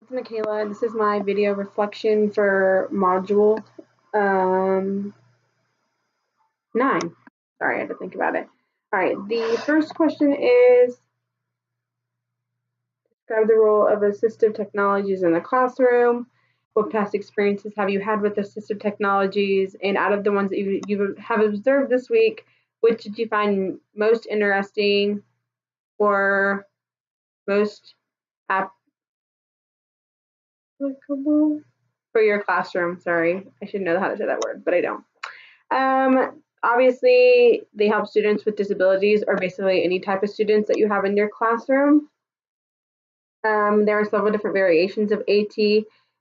It's Michaela. This is my video reflection for module 9. Sorry, I had to think about it. All right, the first question is, describe the role of assistive technologies in the classroom. What past experiences have you had with assistive technologies? And out of the ones that you have observed this week, which did you find most interesting or most applicable for your classroom? Sorry, I should know how to say that word, but I don't. Obviously, they help students with disabilities or basically any type of students that you have in your classroom. There are several different variations of AT,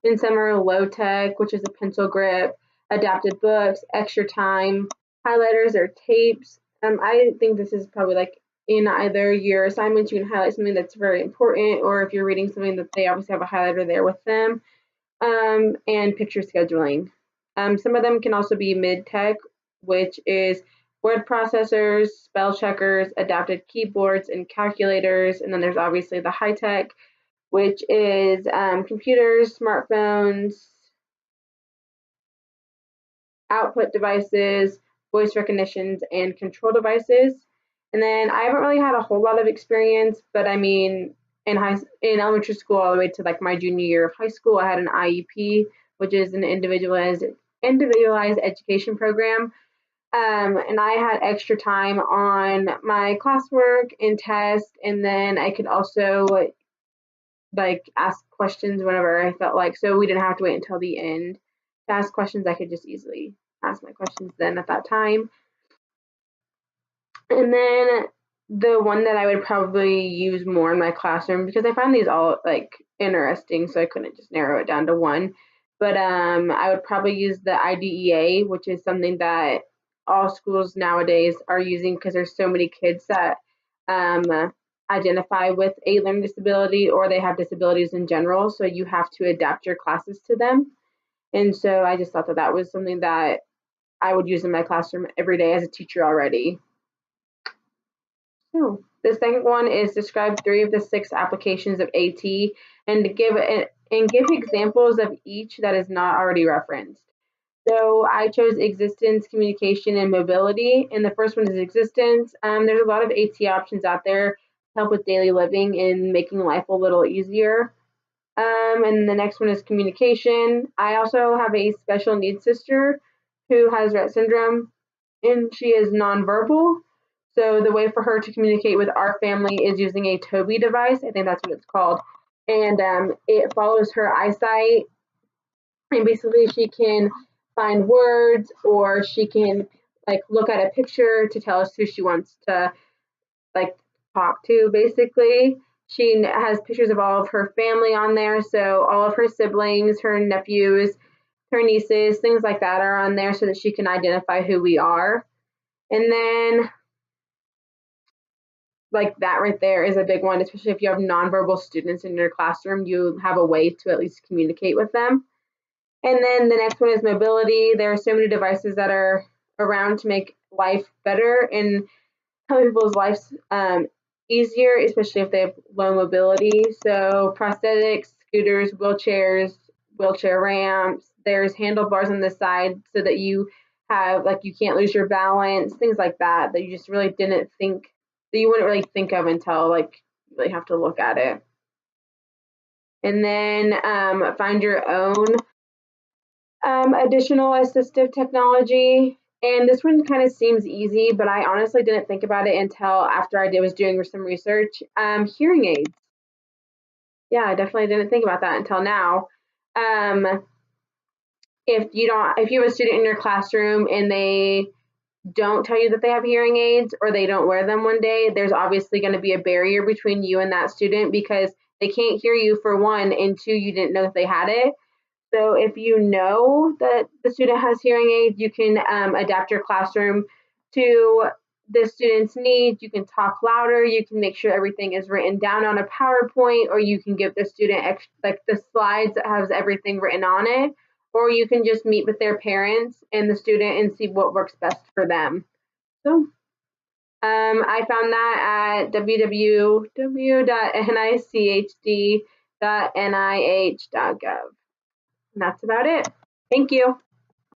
and some are low tech, which is a pencil grip, adapted books, extra time, highlighters or tapes. I think this is probably like in either your assignments, you can highlight something that's very important, or if you're reading something that they obviously have a highlighter there with them, and picture scheduling. Some of them can also be mid-tech, which is word processors, spell checkers, adapted keyboards, and calculators. And then there's obviously the high-tech, which is computers, smartphones, output devices, voice recognitions, and control devices. And then I haven't really had a whole lot of experience, but I mean, in elementary school all the way to like my junior year of high school, I had an IEP, which is an individualized education program. And I had extra time on my classwork and tests, and then I could also like ask questions whenever I felt like. So we didn't have to wait until the end to ask questions. I could just easily ask my questions then at that time. And then the one that I would probably use more in my classroom, because I find these all like interesting, so I couldn't just narrow it down to one. But I would probably use the IDEA, which is something that all schools nowadays are using because there's so many kids that identify with a learning disability or they have disabilities in general. So you have to adapt your classes to them. And so I just thought that that was something that I would use in my classroom every day as a teacher already. So the second one is describe 3 of the 6 applications of AT and give examples of each that is not already referenced. So I chose existence, communication, and mobility. And the first one is existence. There's a lot of AT options out there to help with daily living and making life a little easier. And the next one is communication. I also have a special needs sister who has Rett syndrome, and she is nonverbal. So the way for her to communicate with our family is using a Tobii device. I think that's what it's called. And it follows her eyesight. And basically she can find words, or she can like look at a picture to tell us who she wants to like talk to, basically. She has pictures of all of her family on there. So all of her siblings, her nephews, her nieces, things like that are on there so that she can identify who we are. And then like that right there is a big one, especially if you have nonverbal students in your classroom, you have a way to at least communicate with them. And then the next one is mobility. There are so many devices that are around to make life better and help people's lives easier, especially if they have low mobility. So prosthetics, scooters, wheelchairs, wheelchair ramps. There's handlebars on the side so that you have like you can't lose your balance, things like that that you just really didn't think that you wouldn't really think of until like you really have to look at it. And then find your own additional assistive technology. And this one kind of seems easy, but I honestly didn't think about it until after I was doing some research. Hearing aids. Yeah, I definitely didn't think about that until now. If you have a student in your classroom and they don't tell you that they have hearing aids or they don't wear them one day, there's obviously going to be a barrier between you and that student because they can't hear you for one, and two, you didn't know that they had it. So if you know that the student has hearing aids, you can adapt your classroom to the student's needs. You can talk louder. You can make sure everything is written down on a PowerPoint, or you can give the student like the slides that has everything written on it, or you can just meet with their parents and the student and see what works best for them. So I found that at www.nichd.org. And that's about it. Thank you.